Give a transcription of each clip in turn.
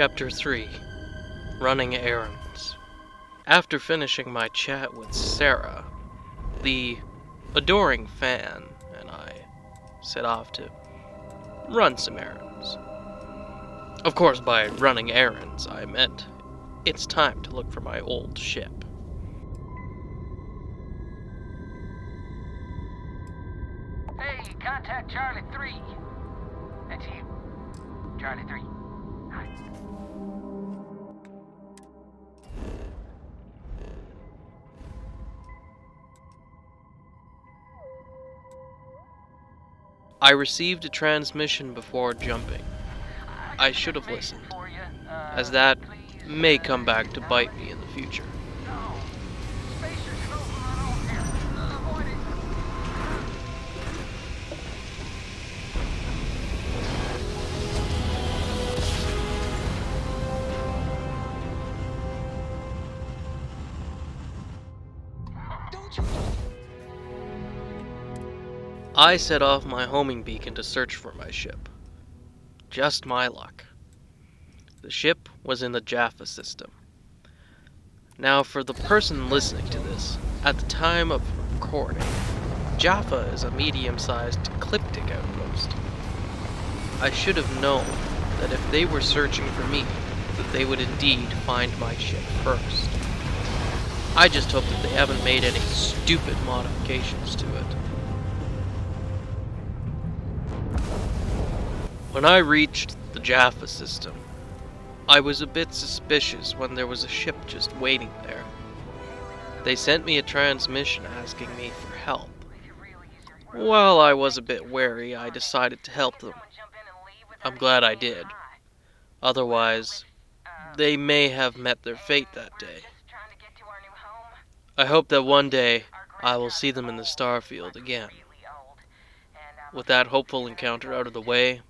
Chapter 3 Running Errands. After finishing my chat with Sarah, the adoring fan and I set off to run some errands. Of course, by running errands, I meant it's time to look for my old ship. Hey, contact Charlie 3. That's you. Charlie 3. Hi. I received a transmission before jumping. I should have listened, as that may come back to bite me in the future. No. Spacers floating around here. Avoid it. Don't you? I set off my homing beacon to search for my ship. Just my luck. The ship was in the Jaffa system. Now, for the person listening to this, at the time of recording, Jaffa is a medium-sized ecliptic outpost. I should have known that if they were searching for me, that they would indeed find my ship first. I just hope that they haven't made any stupid modifications to it. When I reached the Jaffa system, I was a bit suspicious when there was a ship just waiting there. They sent me a transmission asking me for help. While I was a bit wary, I decided to help them. I'm glad I did. Otherwise, they may have met their fate that day. I hope that one day I will see them in the starfield again. With that hopeful encounter out of the way,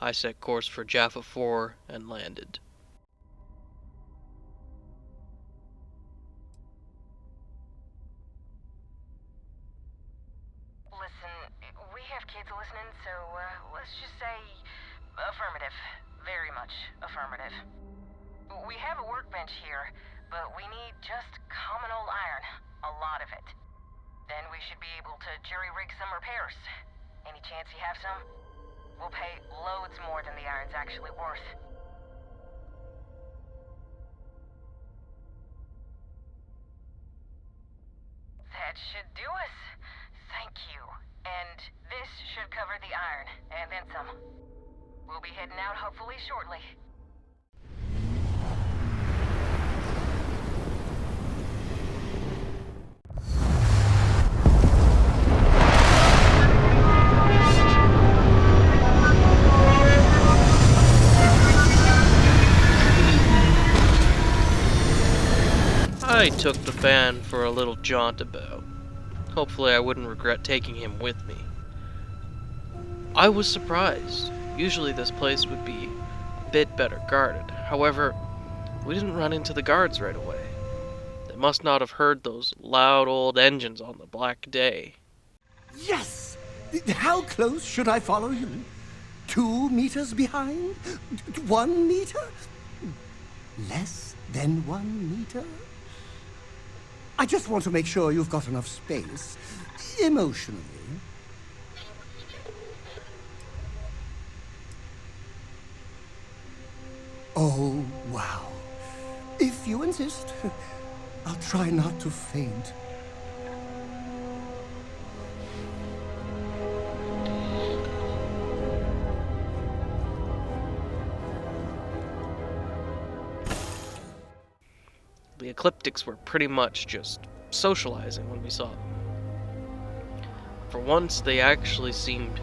I set course for Jaffa 4 and landed. Listen, we have kids listening, so let's just say affirmative. Very much affirmative. We have a workbench here, but we need just common old iron. A lot of it. Then we should be able to jury-rig some repairs. Any chance you have some? We'll pay loads more than the iron's actually worth. That should do us. Thank you. And this should cover the iron, and then some. We'll be heading out hopefully shortly. I took the fan for a little jaunt about. Hopefully I wouldn't regret taking him with me. I was surprised. Usually this place would be a bit better guarded. However, we didn't run into the guards right away. They must not have heard those loud old engines on the black day. Yes! How close should I follow you? 2 meters behind? 1 meter? Less than 1 meter? I just want to make sure you've got enough space, emotionally. Oh, wow. If you insist, I'll try not to faint. The ecliptics were pretty much just socializing when we saw them. For once, they actually seemed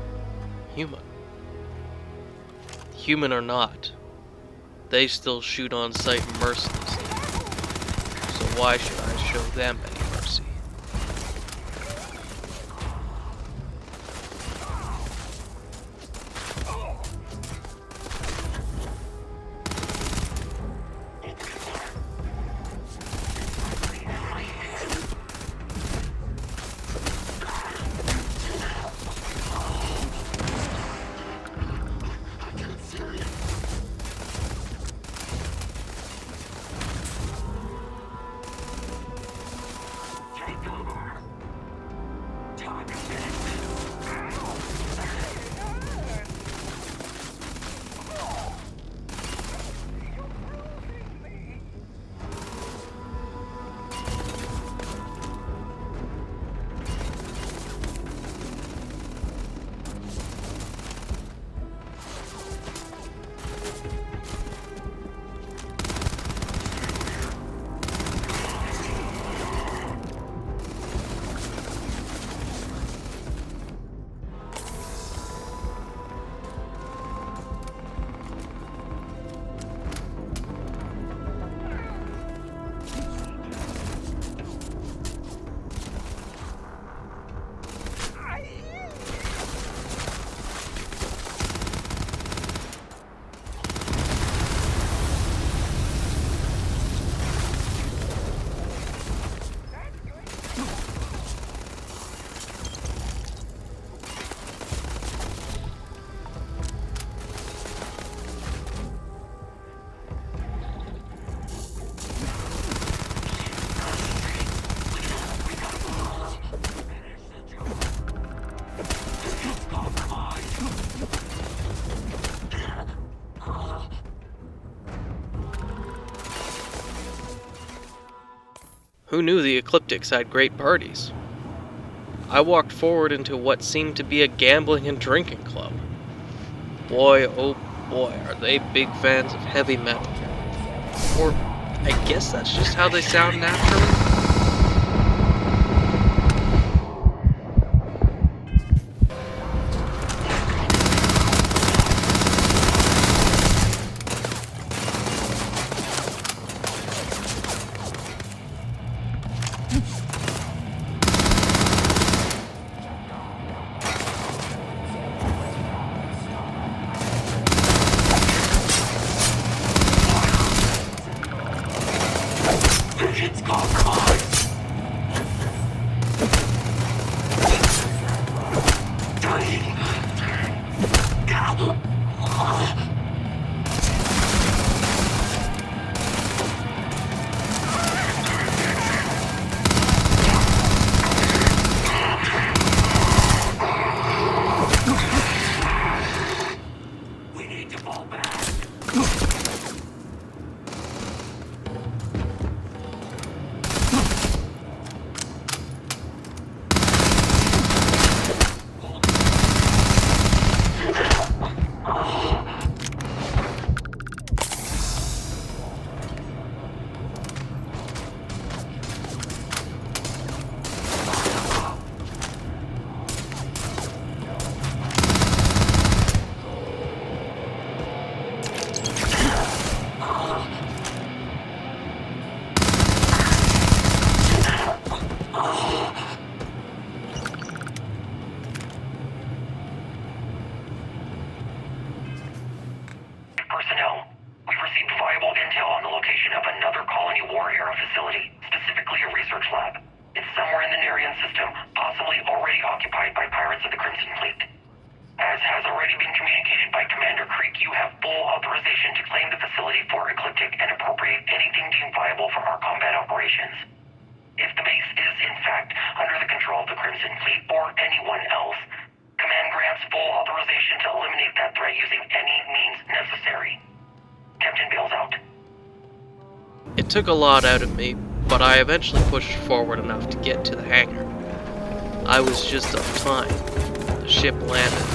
human. Human or not, they still shoot on sight mercilessly. So why should I show them any mercy? Who knew the Ecliptics had great parties? I walked forward into what seemed to be a gambling and drinking club. Boy, oh boy, are they big fans of heavy metal. Or, I guess that's just how they sound naturally. Personnel, we've received viable intel on the location of another colony war era facility, specifically a research lab. It's somewhere in the Nerian system, possibly already occupied by pirates of the Crimson Fleet. As has already been communicated by Commander Creek, you have full authorization to claim the facility for Ecliptic and appropriate anything deemed viable for our combat operations. If the base is, in fact, under the control of the Crimson Fleet or anyone else, Command grants full authorization to eliminate that threat using any means necessary. Captain bails out. It took a lot out of me, but I eventually pushed forward enough to get to the hangar. I was just on time. The ship landed.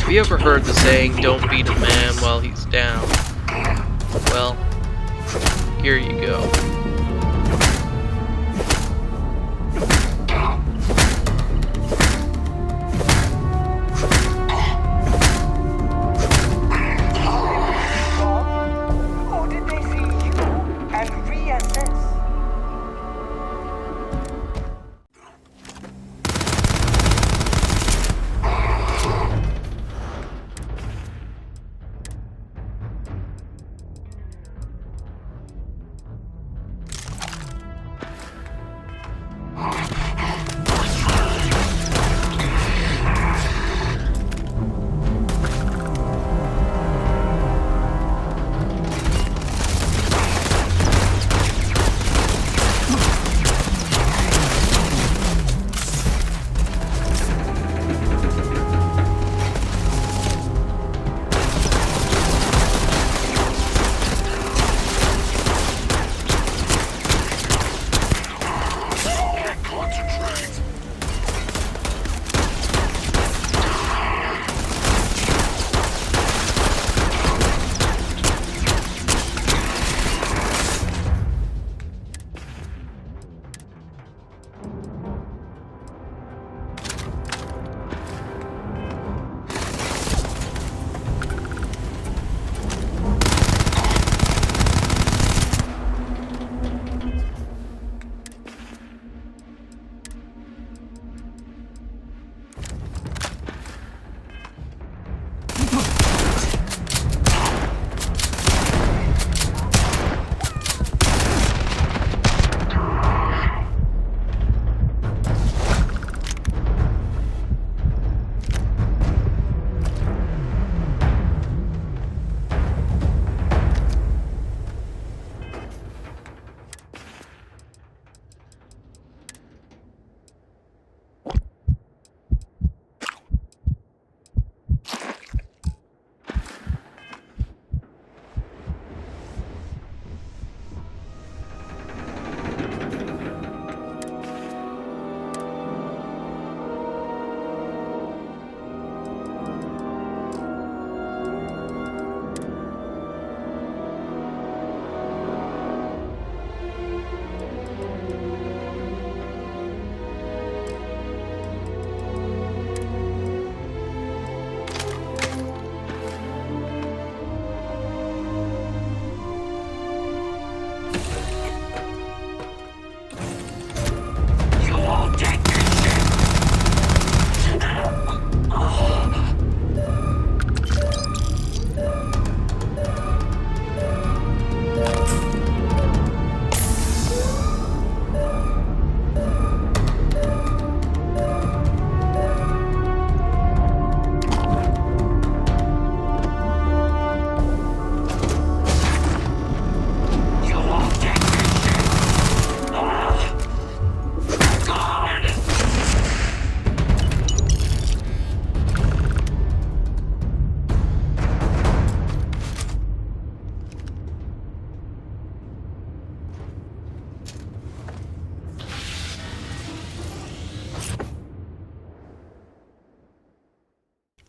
Have you ever heard the saying, don't beat a man while he's down? Well, here you go. Or did they see you and reassess?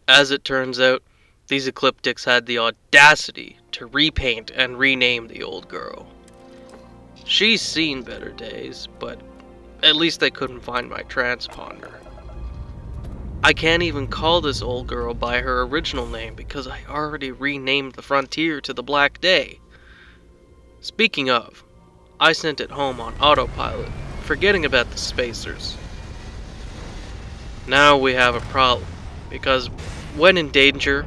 As it turns out, these ecliptics had the audacity to repaint and rename the old girl. She's seen better days, but at least they couldn't find my transponder. I can't even call this old girl by her original name because I already renamed the Frontier to the Black Day. Speaking of, I sent it home on autopilot, forgetting about the spacers. Now we have a problem, because when in danger,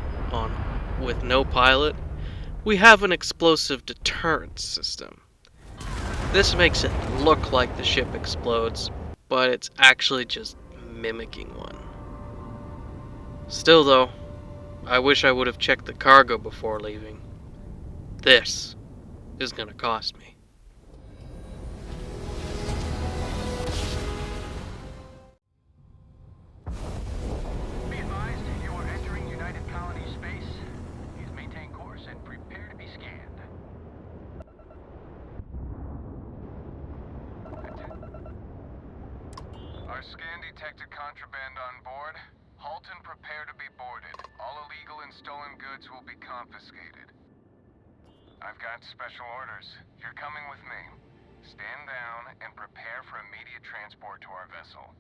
with no pilot, we have an explosive deterrence system. This makes it look like the ship explodes, but it's actually just mimicking one. Still though, I wish I would have checked the cargo before leaving. This is gonna cost me. Be advised, you are entering United Colony space. Please maintain course and prepare to be scanned. Our scan detected contraband on board. Halt and prepare to be boarded. All illegal and stolen goods will be confiscated. I've got special orders. You're coming with me. Stand down and prepare for immediate transport to our vessel.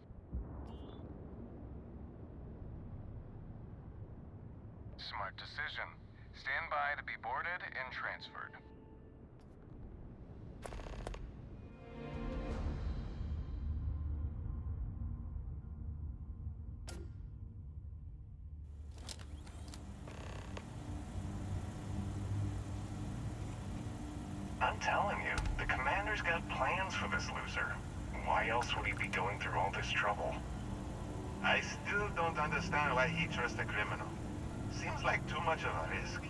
Smart decision. Stand by to be boarded and transferred. I'm telling you, the commander's got plans for this loser. Why else would he be going through all this trouble? I still don't understand why he trusts a criminal. Seems like too much of a risk.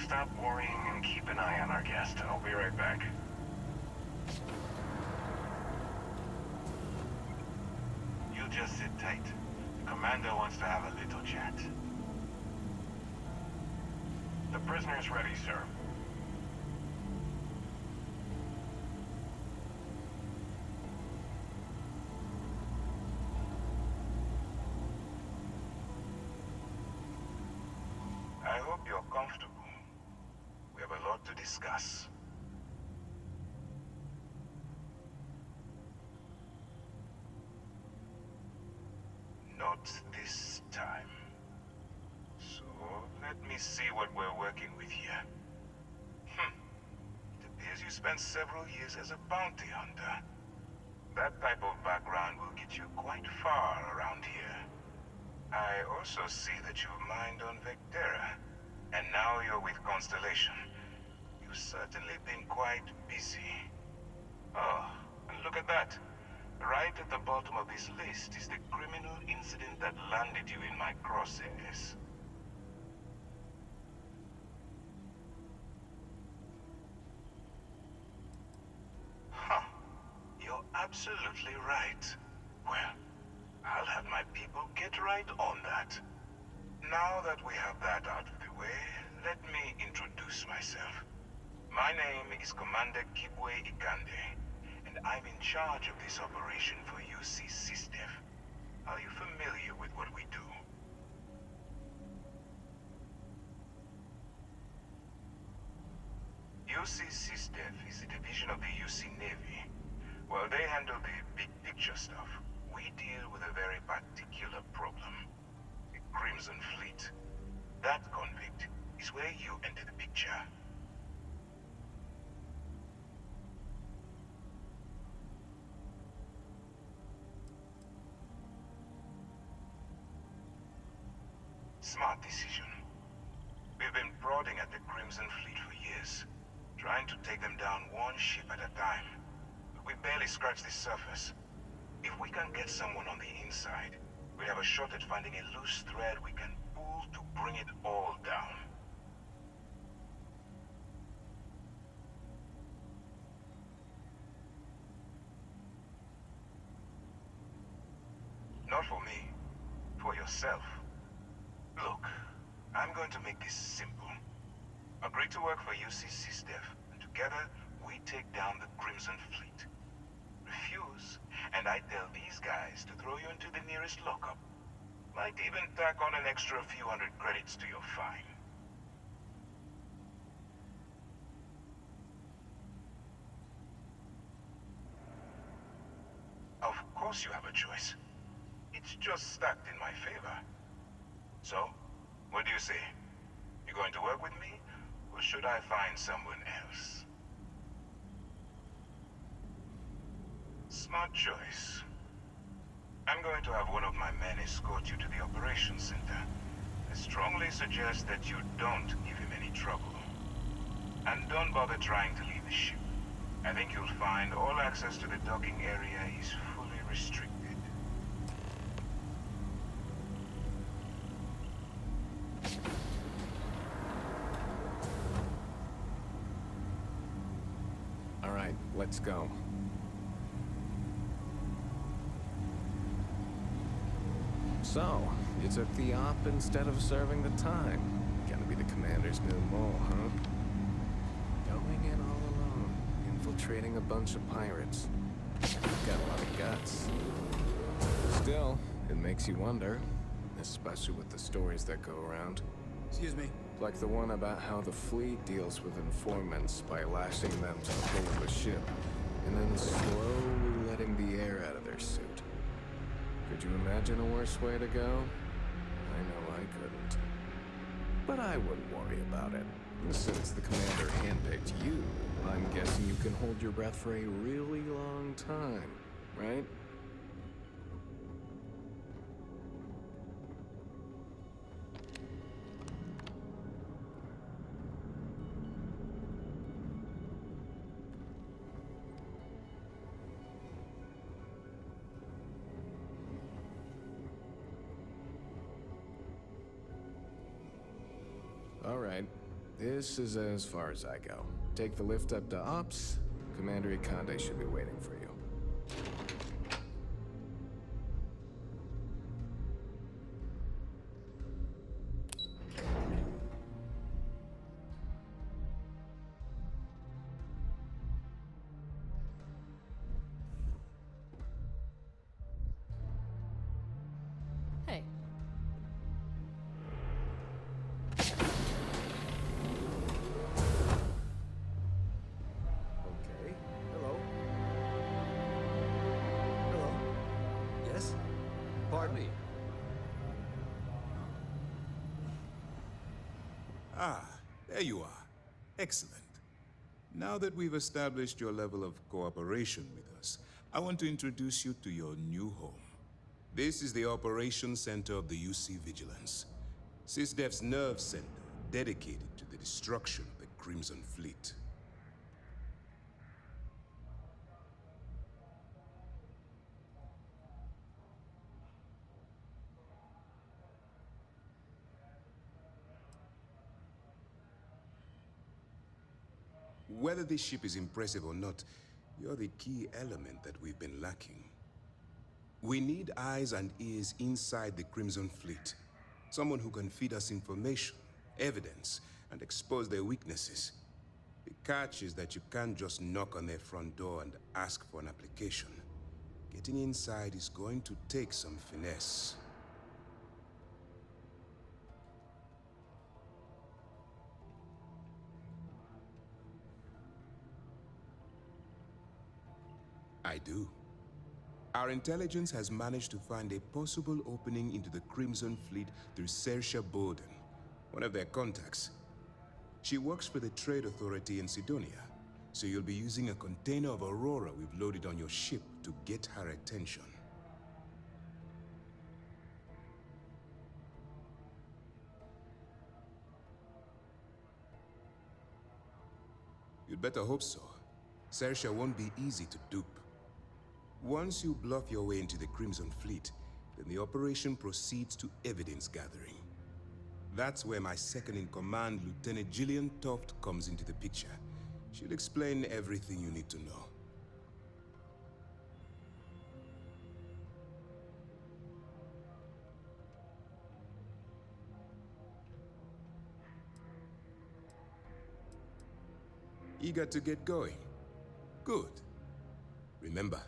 Stop worrying and keep an eye on our guest. I'll be right back. You just sit tight. The commander wants to have a little chat. The prisoner's ready, sir. I hope you're comfortable. We have a lot to discuss. Not this time. So, let me see what we're working with here. It appears you spent several years as a bounty hunter. That type of background will get you quite far around here. I also see that you've mined on Vectera, and now you're with Constellation. You've certainly been quite busy. Oh, and look at that. Right at the bottom of this list is the criminal incident that landed you in my crosshairs. Huh. You're absolutely right. Well, I'll have my people get right on that. Now that we have that out of the way, let me introduce myself. My name is Commander Kibwe Ikande, and I'm in charge of this operation for UC SysDef. Are you familiar with what we do? UC SysDef is a division of the UC Navy. Well, they handle the big picture stuff. We deal with a very particular problem. The Crimson Fleet. That convict is where you enter the picture. Smart decision. We've been prodding at the Crimson Fleet for years, trying to take them down one ship at a time. But we barely scratched the surface. If we can get someone on the inside, we have a shot at finding a loose thread we can pull to bring it all down. Not for me. For yourself. Look, I'm going to make this simple. Agree to work for UC SysDef, and together we take down the Crimson Fleet. refuse, and I tell these guys to throw you into the nearest lockup. Might even tack on an extra few hundred credits to your fine. Of course you have a choice. It's just stacked in my favor. So, what do you say? You going to work with me, or should I find someone else? Smart choice. I'm going to have one of my men escort you to the operations center. I strongly suggest that you don't give him any trouble. And don't bother trying to leave the ship. I think you'll find all access to the docking area is fully restricted. All right, let's go. So, you took the op instead of serving the time. Gonna be the commander's new mole, huh? Going in all alone, infiltrating a bunch of pirates. Got a lot of guts. Still, it makes you wonder, especially with the stories that go around. Excuse me. Like the one about how the fleet deals with informants by lashing them to the hull of a ship, and then slowly letting the air out of their suit. Could you imagine a worse way to go? I know I couldn't. But I wouldn't worry about it. Since the commander handpicked you, I'm guessing you can hold your breath for a really long time, right? All right. This is as far as I go. Take the lift up to Ops. Commander Ikande should be waiting for you. Hey. Okay. Hello. Hello? Yes? Pardon me. Ah, there you are. Excellent. Now that we've established your level of cooperation with us, I want to introduce you to your new home. This is the Operations Center of the UC Vigilance, SysDef's nerve center dedicated to the destruction of the Crimson Fleet. Whether this ship is impressive or not, you're the key element that we've been lacking. We need eyes and ears inside the Crimson Fleet. Someone who can feed us information, evidence, and expose their weaknesses. The catch is that you can't just knock on their front door and ask for an application. Getting inside is going to take some finesse. I do. Our intelligence has managed to find a possible opening into the Crimson Fleet through Saoirse Bowden, one of their contacts. She works for the Trade Authority in Sidonia, so you'll be using a container of Aurora we've loaded on your ship to get her attention. You'd better hope so. Saoirse won't be easy to dupe. Once you bluff your way into the Crimson Fleet, then the operation proceeds to evidence gathering. That's where my second-in-command, Lieutenant Gillian Toft, comes into the picture. She'll explain everything you need to know. Eager to get going? Good. Remember,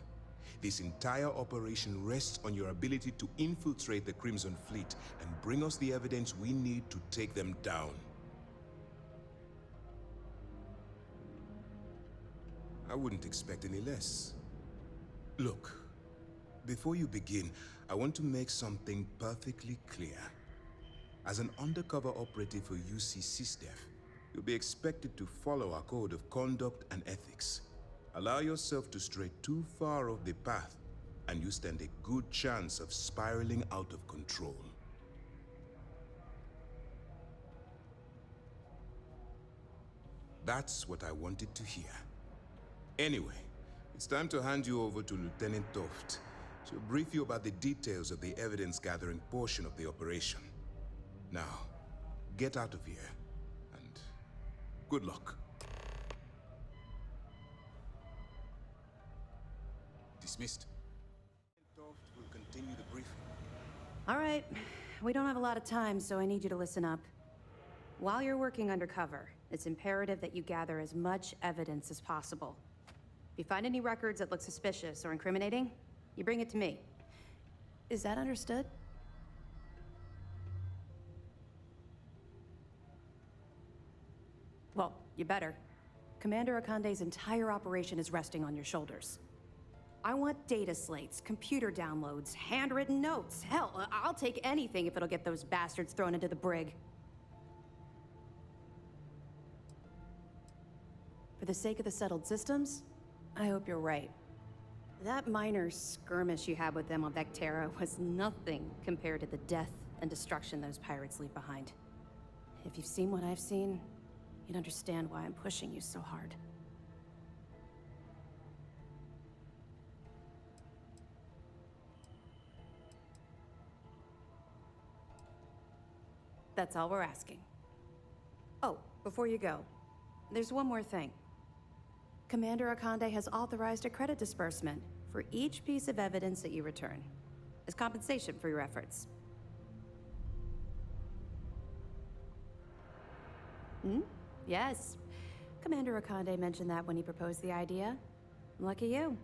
This entire operation rests on your ability to infiltrate the Crimson Fleet and bring us the evidence we need to take them down. I wouldn't expect any less. Look, before you begin, I want to make something perfectly clear. As an undercover operative for UC SysDef, you'll be expected to follow our code of conduct and ethics. Allow yourself to stray too far off the path, and you stand a good chance of spiraling out of control. That's what I wanted to hear. Anyway, it's time to hand you over to Lieutenant Toft. She'll brief you about the details of the evidence-gathering portion of the operation. Now, get out of here, and good luck. Dismissed. Toft will continue the briefing. All right. We don't have a lot of time, so I need you to listen up. While you're working undercover, it's imperative that you gather as much evidence as possible. If you find any records that look suspicious or incriminating, you bring it to me. Is that understood? Well, you better. Commander Akande's entire operation is resting on your shoulders. I want data slates, computer downloads, handwritten notes. Hell, I'll take anything if it'll get those bastards thrown into the brig. For the sake of the settled systems, I hope you're right. That minor skirmish you had with them on Vectera was nothing compared to the death and destruction those pirates leave behind. If you've seen what I've seen, you'd understand why I'm pushing you so hard. That's all we're asking. Oh, before you go, there's one more thing. Commander Akande has authorized a credit disbursement for each piece of evidence that you return, as compensation for your efforts. Yes. Commander Akande mentioned that when he proposed the idea. Lucky you.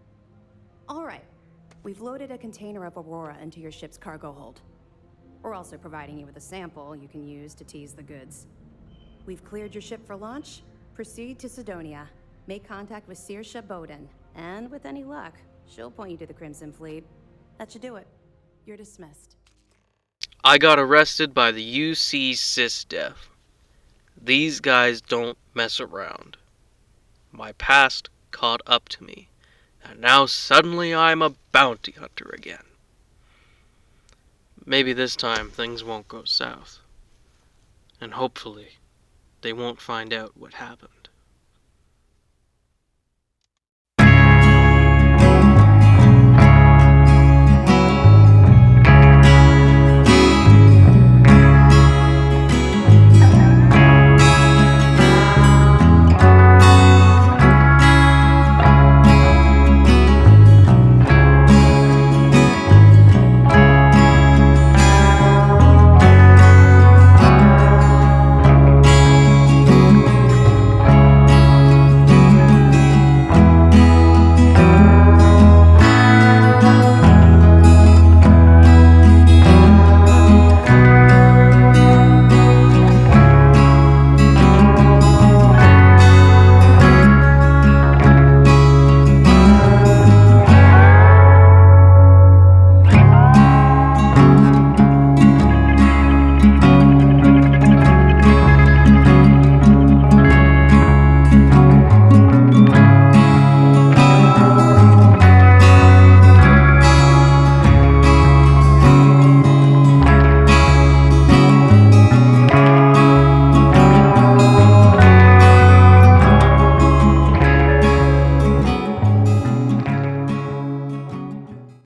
All right. We've loaded a container of Aurora into your ship's cargo hold. We're also providing you with a sample you can use to tease the goods. We've cleared your ship for launch. Proceed to Sidonia. Make contact with Saoirse Bowden, and with any luck, she'll point you to the Crimson Fleet. That should do it. You're dismissed. I got arrested by the UC SysDef. These guys don't mess around. My past caught up to me, and now suddenly I'm a bounty hunter again. Maybe this time things won't go south. And hopefully, they won't find out what happened.